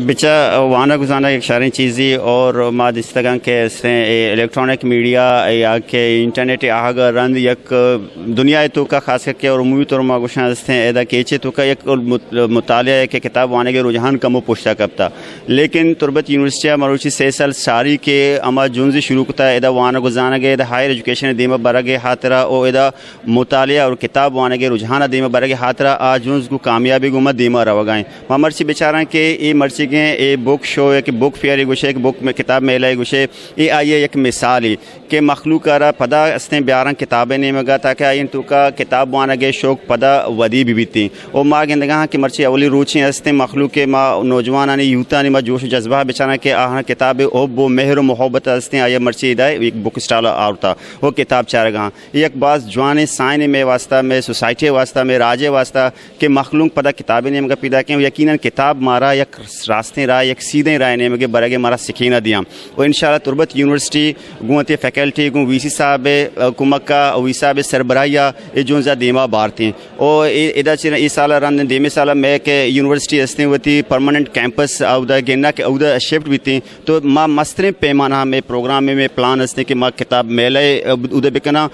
بچا وانا گزانا ایک شاریں چیزی اور ما دستگان کے الیکٹرانک میڈیا یا کہ انٹرنیٹ آگا رند یک دنیا تو کا خاص کر کے اور عمومی طور ما گوشاں دستے ہیں ایدا کیچے تو کا ایک مطالعہ کے کتاب وانے کے رجحان کم و پوشتا کبتا لیکن تربت یونیورسٹی مروچی 6 سال ساری کے اما جونزی شروع کتا ایدا وانا گزانا گے ایدا ہائر ایجوکیشن دیما برگے خاطرہ او ایدا مطالعہ اور کتاب وانے کے رجحان دیما برگے خاطرہ آجونز کو کامیابی گما دیما روگائیں ما مرچی بیچاراں کہ ای مرچی اے بک شو ہے کہ بک فیئر گوشے ایک بک میں کتاب میں لائے گوشے ای آئیے ایک مثال ہی کہ مخلوق آرہ پدا استیں بیارن کتابیں نہیں مگا تاکہ آئین تو کا کتاب وانا گے شوق پدا ودی بھی بیتی او ماں گندگاں کہ مرچی اولی روچیں استیں مخلوق کے ماں نوجوانانی یوتانی ماں جوش و جذبہ بچانا کہ آہاں کتاب حب و مہر و محبت استیں آئیے مرچی ادائے ایک بک سٹالا آرتا وہ کتاب چارہ گاں ایک باز جوانے سائن میں واسطہ میں سوسائٹی واسطہ میں راجے واسطہ کہ مخلوق پدا کتابیں نہیں مگا پیدا کہ یقیناً کتاب مارا یک راستے رائے ایک سیدھے رائے نے مگے برگے مارا سکھینا دیا وہ انشاءاللہ تربت یونیورسٹی گونتی فیکلٹی گون وی سی صاحب کمکا وی صاحب سربراہیا یہ جونزا دیما بارتی اور ادا چیز اس سالہ رن دیمے سالہ میں کہ یونیورسٹی استیں ہوتی پرماننٹ کیمپس اودا گینا کہ اودا شفٹ بھی تھی تو ماں مستریں پیمانہ میں پروگرام میں پلان استیں کہ ماں کتاب میلے اودا بکنا